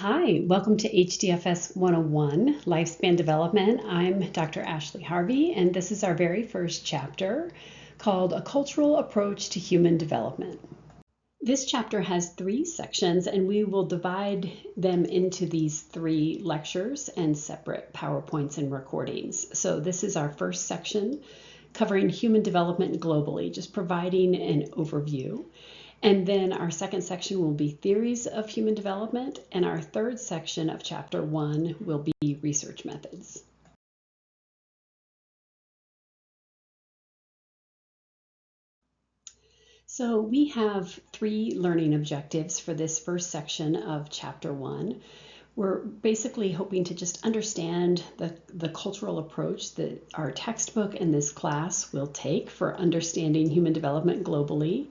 Hi, welcome to HDFS 101, Lifespan Development. I'm Dr. Ashley Harvey, and this is our very first chapter called A Cultural Approach to Human Development. This chapter has 3 sections, and we will divide them into these 3 lectures and separate PowerPoints and recordings. So this is our first section covering human development globally, just providing an overview. And then our second section will be theories of human development, and our third section of chapter 1 will be research methods. So we have 3 learning objectives for this first section of chapter 1. We're basically hoping to just understand the cultural approach that our textbook and this class will take for understanding human development globally.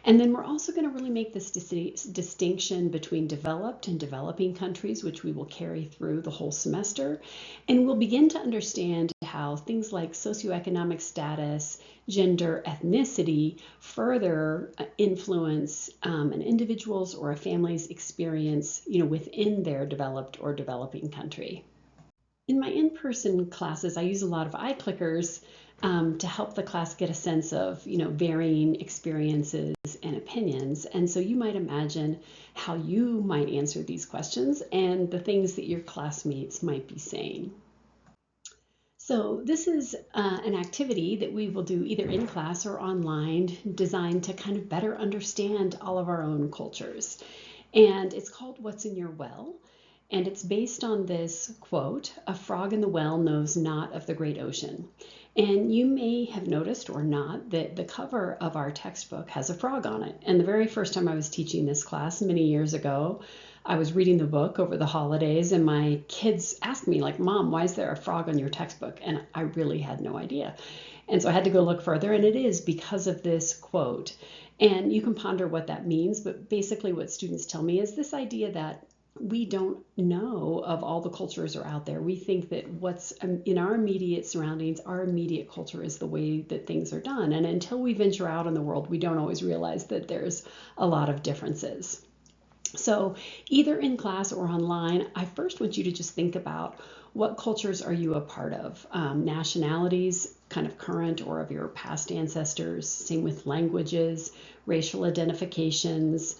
And then we're also going to really make this distinction between developed and developing countries, which we will carry through the whole semester. And we'll begin to understand how things like socioeconomic status, gender, ethnicity further influence an individual's or a family's experience, within their developed or developing country. In my in-person classes, I use a lot of eye clickers to help the class get a sense of, varying experiences and opinions. And so you might imagine how you might answer these questions and the things that your classmates might be saying. So this is an activity that we will do either in class or online, designed to kind of better understand all of our own cultures. And it's called What's in Your Well? And it's based on this quote, "A frog in the well knows not of the great ocean." And you may have noticed or not that the cover of our textbook has a frog on it. And the very first time I was teaching this class many years ago, I was reading the book over the holidays, and my kids asked me, "Mom, why is there a frog on your textbook?" And I really had no idea. And so I had to go look further, and it is because of this quote. And you can ponder what that means, but basically what students tell me is this idea that we don't know of all the cultures are out there. We think that what's in our immediate surroundings, our immediate culture is the way that things are done. And until we venture out in the world, we don't always realize that there's a lot of differences. So either in class or online, I first want you to just think about what cultures are you a part of? Nationalities, kind of current or of your past ancestors, same with languages, racial identifications.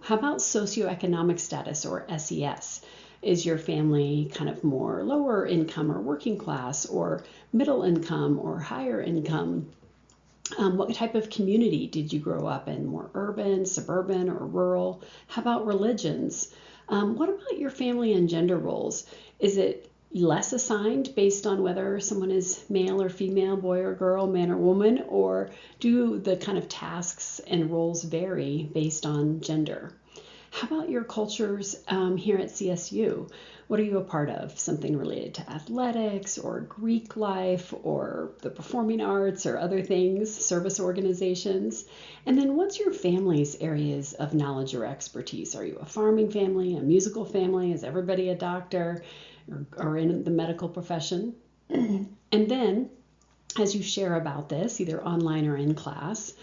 How about socioeconomic status or SES? Is your family kind of more lower income or working class, or middle income or higher income? What type of community did you grow up in? More urban, suburban, or rural? How about religions? What about your family and gender roles? Is it less assigned based on whether someone is male or female, boy or girl, man or woman, or do the kind of tasks and roles vary based on gender? How about your cultures here at CSU? What are you a part of? Something related to athletics or Greek life or the performing arts or other things, service organizations? And then what's your family's areas of knowledge or expertise? Are you a farming family, a musical family? Is everybody a doctor or in the medical profession? And then as you share about this, either online or in class,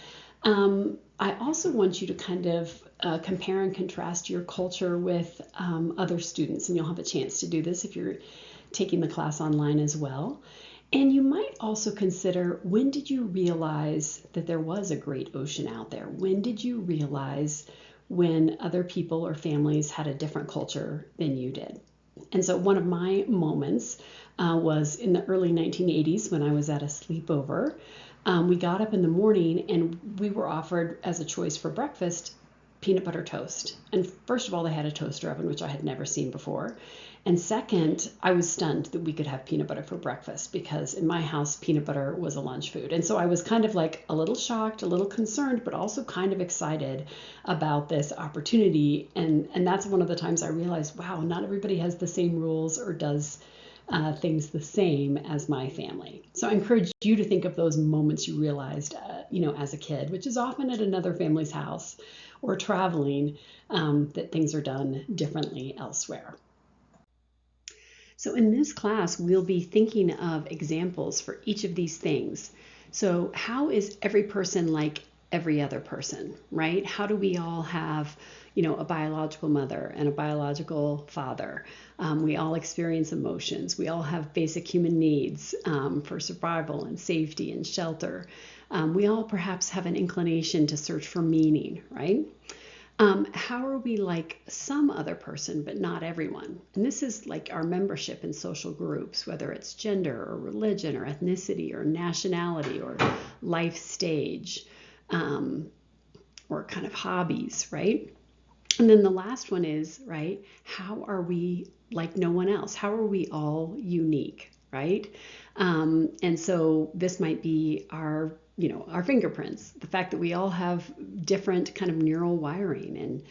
I also want you to kind of compare and contrast your culture with other students, and you'll have a chance to do this if you're taking the class online as well. And you might also consider, when did you realize that there was a great ocean out there? When did you realize when other people or families had a different culture than you did? And so one of my moments was in the early 1980s when I was at a sleepover. We got up in the morning and we were offered as a choice for breakfast peanut butter toast. And first of all, they had a toaster oven, which I had never seen before. And second, I was stunned that we could have peanut butter for breakfast, because in my house, peanut butter was a lunch food. And so I was kind of like a little shocked, a little concerned, but also kind of excited about this opportunity. And that's one of the times I realized, wow, not everybody has the same rules or does things the same as my family. So I encourage you to think of those moments you realized, as a kid, which is often at another family's house or traveling, that things are done differently elsewhere. So in this class, we'll be thinking of examples for each of these things. So how is every person like every other person, right? How do we all have, a biological mother and a biological father? We all experience emotions. We all have basic human needs for survival and safety and shelter. We all perhaps have an inclination to search for meaning, right? How are we like some other person, but not everyone? And this is like our membership in social groups, whether it's gender or religion or ethnicity or nationality or life stage, or kind of hobbies, right? And then the last one is, right, how are we like no one else? How are we all unique, right? And so this might be our fingerprints, the fact that we all have different kind of neural wiring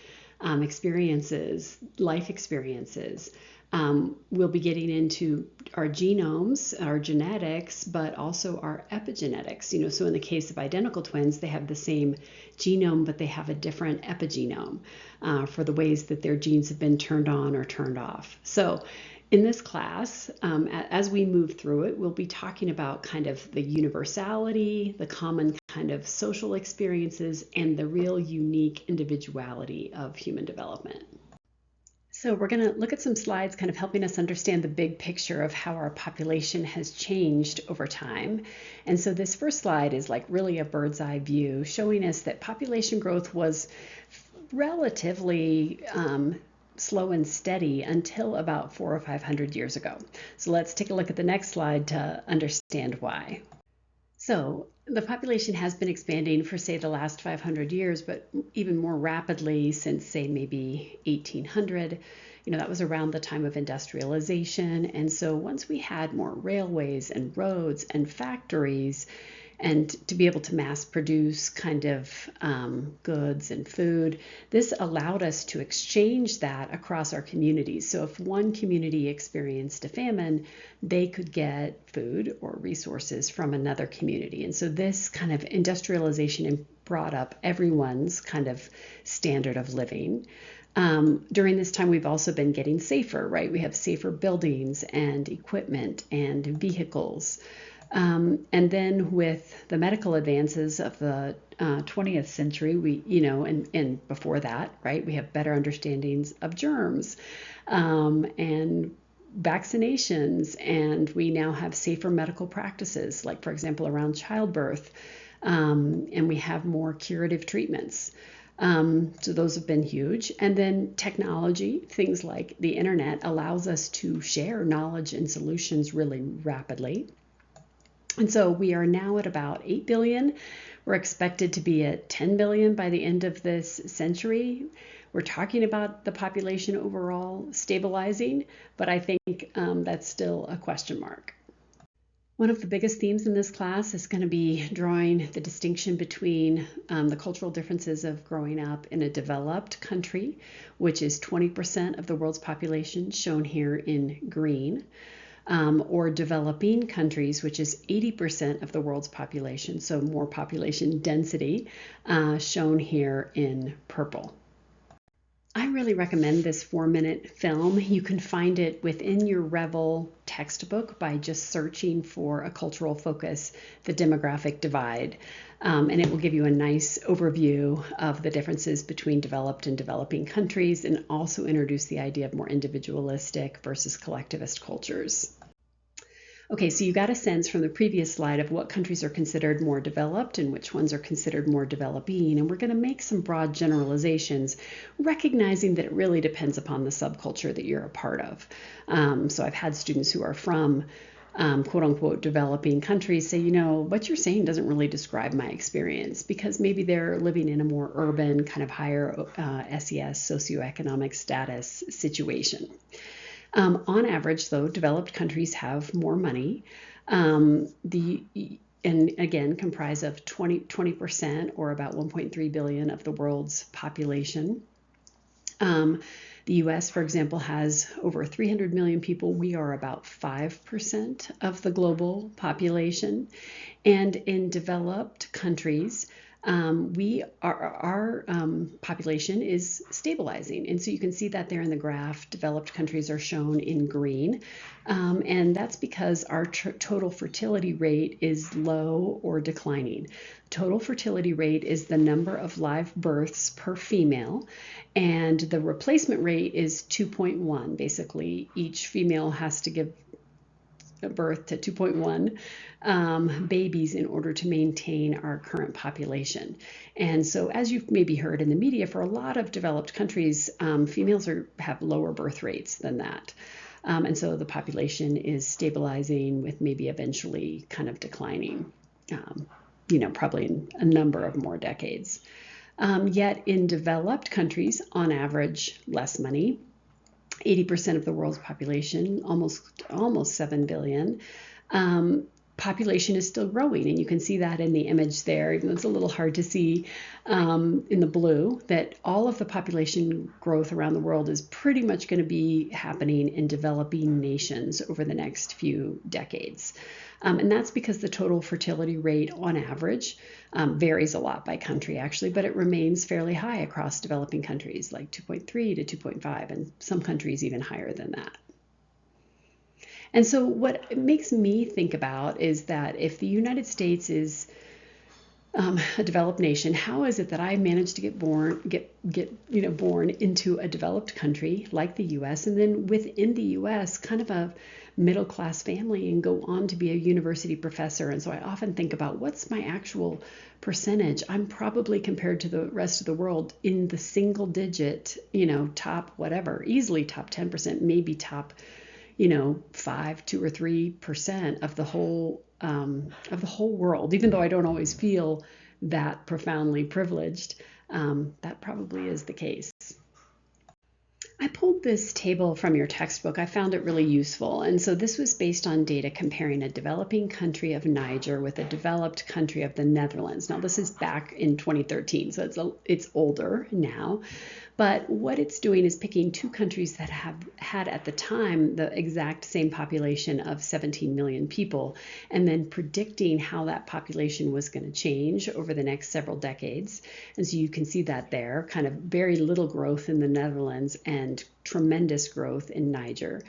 and experiences, life experiences. We'll be getting into our genomes, our genetics, but also our epigenetics. So in the case of identical twins, they have the same genome, but they have a different epigenome for the ways that their genes have been turned on or turned off. So in this class, as we move through it, we'll be talking about kind of the universality, the common kind of social experiences, and the real unique individuality of human development. So we're going to look at some slides kind of helping us understand the big picture of how our population has changed over time. And so this first slide is like really a bird's eye view, showing us that population growth was relatively slow and steady until about 400 or 500 years ago. So let's take a look at the next slide to understand why. So the population has been expanding for, say, the last 500 years, but even more rapidly since, say, maybe 1800. That was around the time of industrialization. And so once we had more railways and roads and factories, and to be able to mass produce kind of goods and food, this allowed us to exchange that across our communities. So if one community experienced a famine, they could get food or resources from another community. And so this kind of industrialization brought up everyone's kind of standard of living. During this time, we've also been getting safer, right? We have safer buildings and equipment and vehicles. And then with the medical advances of the 20th century, and before that, right, we have better understandings of germs and vaccinations, and we now have safer medical practices, like, for example, around childbirth, and we have more curative treatments. So those have been huge. And then technology, things like the internet, allows us to share knowledge and solutions really rapidly. And so we are now at about 8 billion. We're expected to be at 10 billion by the end of this century. We're talking about the population overall stabilizing, but I think that's still a question mark. One of the biggest themes in this class is going to be drawing the distinction between the cultural differences of growing up in a developed country, which is 20% of the world's population, shown here in green, or developing countries, which is 80% of the world's population, so more population density, shown here in purple. I really recommend this 4-minute film. You can find it within your Revel textbook by just searching for a cultural focus, the demographic divide, and it will give you a nice overview of the differences between developed and developing countries, and also introduce the idea of more individualistic versus collectivist cultures. Okay, so you got a sense from the previous slide of what countries are considered more developed and which ones are considered more developing, and we're going to make some broad generalizations, recognizing that it really depends upon the subculture that you're a part of. So I've had students who are from quote unquote developing countries say, what you're saying doesn't really describe my experience, because maybe they're living in a more urban, kind of higher SES, socioeconomic status situation. On average, though, developed countries have more money, and again comprise of 20% or about 1.3 billion of the world's population. The US, for example, has over 300 million people. We are about 5% of the global population. And in developed countries, our population is stabilizing. And so you can see that there in the graph. Developed countries are shown in green. And that's because our total fertility rate is low or declining. Total fertility rate is the number of live births per female, and the replacement rate is 2.1. Basically, each female has to give birth to 2.1 babies in order to maintain our current population. And so, as you've maybe heard in the media, for a lot of developed countries, females have lower birth rates than that. And so the population is stabilizing with maybe eventually kind of declining, probably in a number of more decades. Yet in developed countries, on average, less money. 80% of the world's population, almost 7 billion, population is still growing. And you can see that in the image there, even though it's a little hard to see in the blue, that all of the population growth around the world is pretty much going to be happening in developing nations over the next few decades. And that's because the total fertility rate on average varies a lot by country, actually, but it remains fairly high across developing countries, like 2.3 to 2.5, and some countries even higher than that. And so what it makes me think about is that if the United States is a developed nation, how is it that I managed to get born into a developed country like the U.S. and then within the U.S. kind of a middle class family and go on to be a university professor? And so I often think about what's my actual percentage. I'm probably, compared to the rest of the world, in the single digit, top whatever, easily top 10%, maybe top 5, 2 or 3% of the whole world. Even though I don't always feel that profoundly privileged, that probably is the case. I pulled this table from your textbook. I found it really useful. And so this was based on data comparing a developing country of Niger with a developed country of the Netherlands. Now, this is back in 2013, so it's older now. But what it's doing is picking two countries that have had at the time the exact same population of 17 million people, and then predicting how that population was going to change over the next several decades. And so you can see that there, kind of very little growth in the Netherlands and tremendous growth in Niger.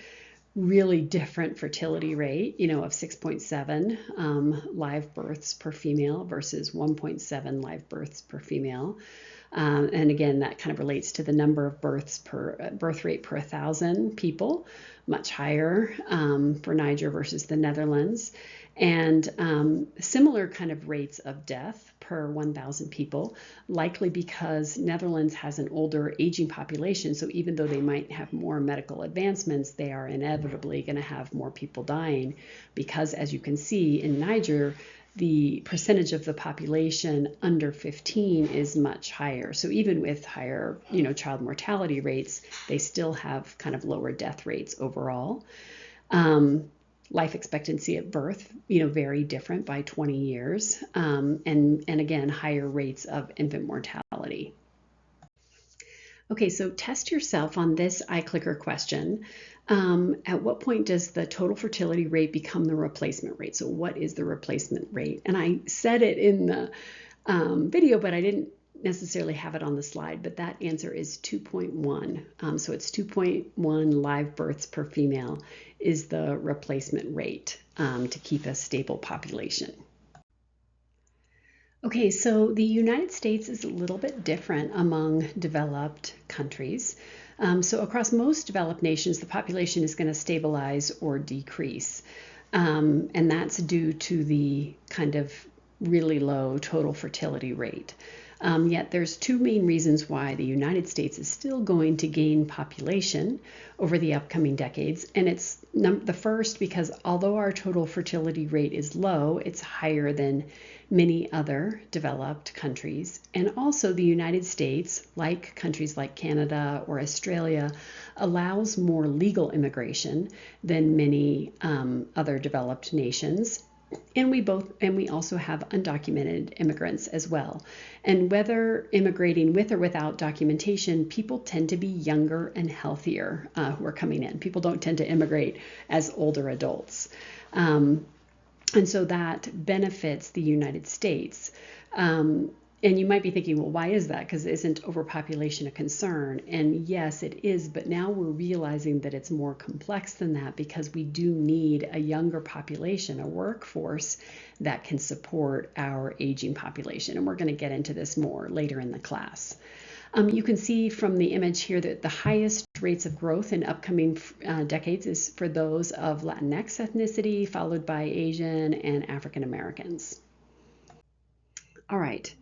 Really different fertility rate, of 6.7 live births per female versus 1.7 live births per female. And again, that kind of relates to the number of birth rate per 1,000 people, much higher for Niger versus the Netherlands, and similar kind of rates of death per 1,000 people, likely because Netherlands has an older aging population. So even though they might have more medical advancements, they are inevitably going to have more people dying because, as you can see in Niger, the percentage of the population under 15 is much higher. So even with higher, child mortality rates, they still have kind of lower death rates overall. Life expectancy at birth, very different by 20 years. And again, higher rates of infant mortality. Okay, so test yourself on this iClicker question. At what point does the total fertility rate become the replacement rate? So what is the replacement rate? And I said it in the video, but I didn't necessarily have it on the slide, but that answer is 2.1. So it's 2.1 live births per female is the replacement rate to keep a stable population. Okay, so the United States is a little bit different among developed countries. So across most developed nations, the population is going to stabilize or decrease. And that's due to the kind of really low total fertility rate. Yet there's two main reasons why the United States is still going to gain population over the upcoming decades. And it's the first because although our total fertility rate is low, it's higher than many other developed countries. And also the United States, like countries like Canada or Australia, allows more legal immigration than many other developed nations. And we also have undocumented immigrants as well. And whether immigrating with or without documentation, people tend to be younger and healthier who are coming in. People don't tend to immigrate as older adults. And so that benefits the United States. And you might be thinking, well, why is that? Because isn't overpopulation a concern? And yes, it is, but now we're realizing that it's more complex than that, because we do need a younger population, a workforce that can support our aging population. And we're going to get into this more later in the class. You can see from the image here that the highest rates of growth in upcoming decades is for those of Latinx ethnicity, followed by Asian and African Americans. All right.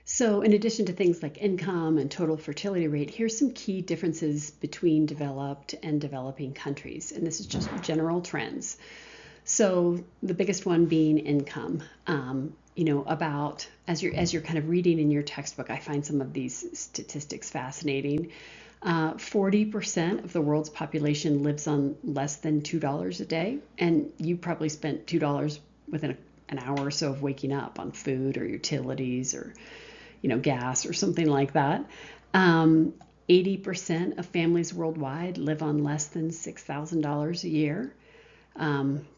So in addition to things like income and total fertility rate, here's some key differences between developed and developing countries. And this is just general trends. So the biggest one being income. About as you're kind of reading in your textbook, I find some of these statistics fascinating. 40% of the world's population lives on less than $2 a day. And you probably spent $2 within an hour or so of waking up on food or utilities or gas or something like that. 80% of families worldwide live on less than $6,000 a year.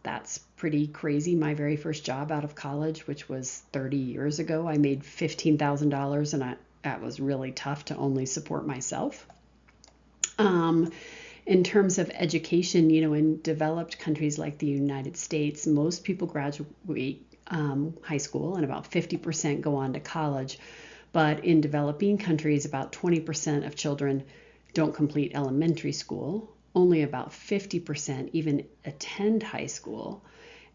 That's pretty crazy. My very first job out of college, which was 30 years ago, I made $15,000, and that was really tough to only support myself. In terms of education, in developed countries like the United States, most people graduate high school, and about 50% go on to college. But in developing countries, about 20% of children don't complete elementary school. Only about 50% even attend high school.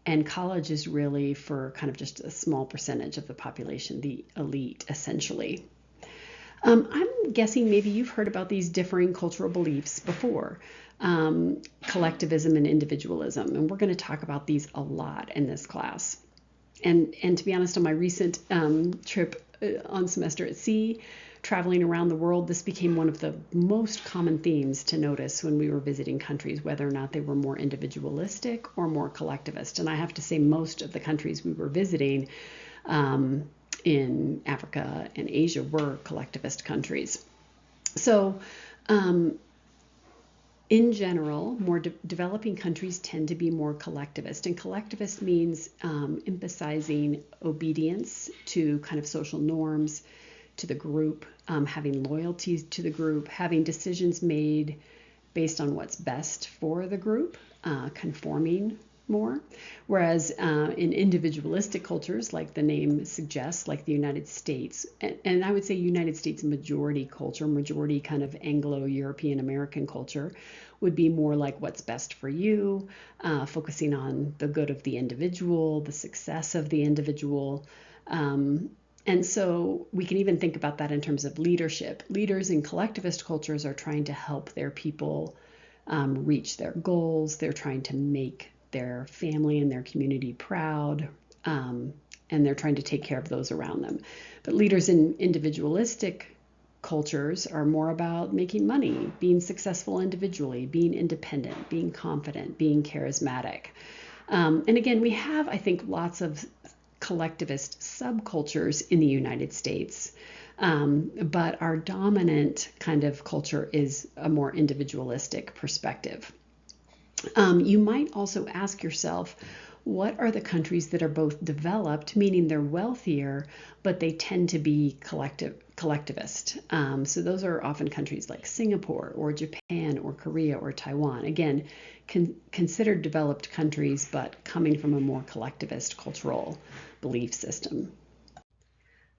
And college is really for kind of just a small percentage of the population, the elite, essentially. I'm guessing maybe you've heard about these differing cultural beliefs before, collectivism and individualism. And we're going to talk about these a lot in this class. And to be honest, on my recent trip on semester at sea, traveling around the world, this became one of the most common themes to notice when we were visiting countries, whether or not they were more individualistic or more collectivist. And I have to say, most of the countries we were visiting in Africa and Asia were collectivist countries. So in general, more developing countries tend to be more collectivist. And collectivist means emphasizing obedience to kind of social norms, to the group, having loyalties to the group, having decisions made based on what's best for the group, conforming more. Whereas in individualistic cultures, like the name suggests, like the United States, and I would say United States majority culture, majority kind of Anglo-European American culture, would be more like what's best for you, focusing on the good of the individual, the success of the individual. And so we can even think about that in terms of leadership. Leaders in collectivist cultures are trying to help their people reach their goals. They're trying to make their family and their community proud, and they're trying to take care of those around them. But leaders in individualistic cultures are more about making money, being successful individually, being independent, being confident, being charismatic. And again, we have, I think, lots of collectivist subcultures in the United States, but our dominant kind of culture is a more individualistic perspective. You might also ask yourself, what are the countries that are both developed, meaning they're wealthier, but they tend to be collectivist? So those are often countries like Singapore or Japan or Korea or Taiwan. Again, considered developed countries, but coming from a more collectivist cultural belief system.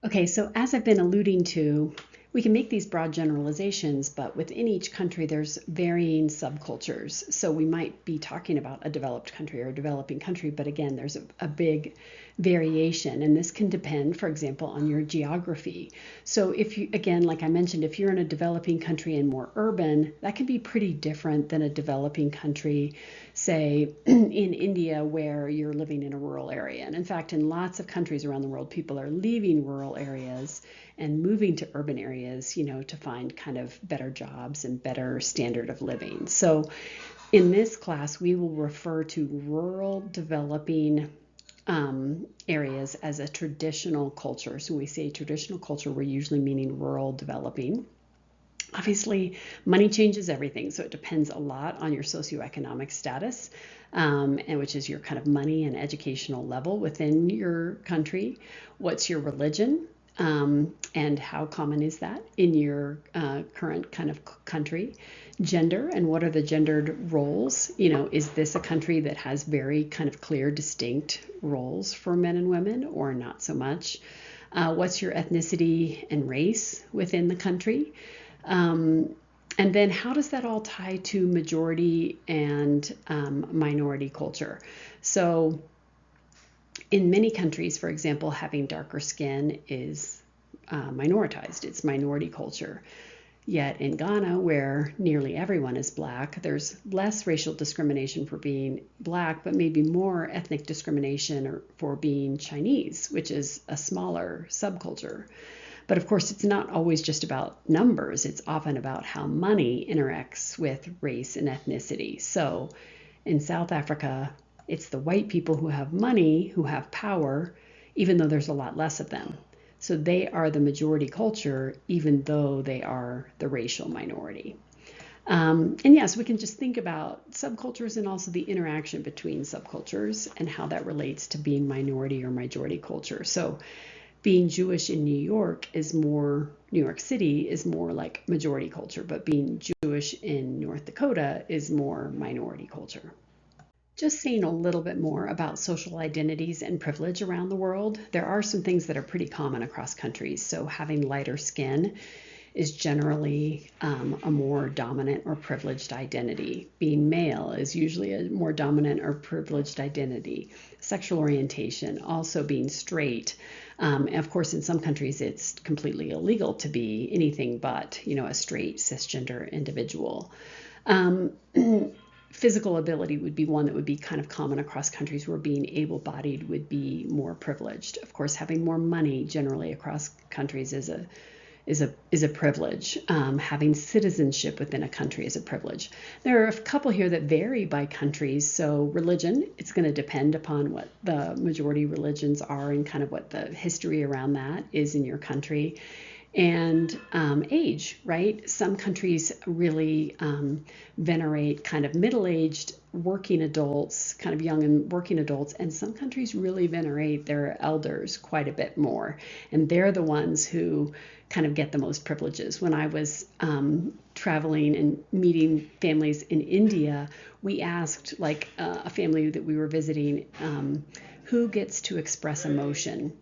Okay, so as I've been alluding to, we can make these broad generalizations, but within each country, there's varying subcultures. So we might be talking about a developed country or a developing country, but again, there's a big variation. And this can depend, for example, on your geography. So if you, again, like I mentioned, if you're in a developing country and more urban, that can be pretty different than a developing country, say in India, where you're living in a rural area. And in fact, in lots of countries around the world, people are leaving rural areas and moving to urban areas, to find kind of better jobs and better standard of living. So in this class, we will refer to rural developing areas as a traditional culture. So when we say traditional culture, we're usually meaning rural developing. Obviously, money changes everything, so it depends a lot on your socioeconomic status, and which is your kind of money and educational level within your country. What's your religion? and how common is that in your current kind of country? Gender, and what are the gendered roles? Is this a country that has very kind of clear, distinct roles for men and women, or not so much? What's your ethnicity and race within the country? And then how does that all tie to majority and minority culture? So in many countries, for example, having darker skin is minoritized. It's minority culture. Yet in Ghana, where nearly everyone is Black, there's less racial discrimination for being Black, but maybe more ethnic discrimination for being Chinese, which is a smaller subculture. But of course, it's not always just about numbers. It's often about how money interacts with race and ethnicity. So in South Africa, it's the white people who have money, who have power, even though there's a lot less of them. So they are the majority culture, even though they are the racial minority. And yes, we can just think about subcultures and also the interaction between subcultures and how that relates to being minority or majority culture. So being Jewish in New York New York City is more like majority culture, but being Jewish in North Dakota is more minority culture. Just saying a little bit more about social identities and privilege around the world, there are some things that are pretty common across countries. So having lighter skin is generally a more dominant or privileged identity. Being male is usually a more dominant or privileged identity. Sexual orientation, also being straight. And of course, in some countries, it's completely illegal to be anything but, a straight cisgender individual. Physical ability would be one that would be kind of common across countries, where being able-bodied would be more privileged. Of course, having more money generally across countries is a privilege. Having citizenship within a country is a privilege. There are a couple here that vary by countries. So religion, it's going to depend upon what the majority religions are and kind of what the history around that is in your country. And age, right? Some countries really venerate kind of middle-aged working adults, kind of young and working adults, and some countries really venerate their elders quite a bit more. And they're the ones who kind of get the most privileges. When I was traveling and meeting families in India, we asked a family that we were visiting, who gets to express emotion?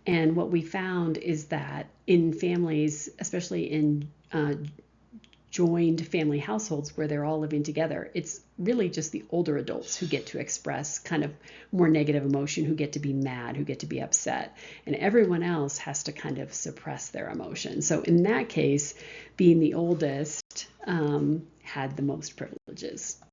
And what we found is that in families, especially in joined family households where they're all living together, it's really just the older adults who get to express kind of more negative emotion, who get to be mad, who get to be upset. And everyone else has to kind of suppress their emotion. So in that case, being the oldest had the most privileges.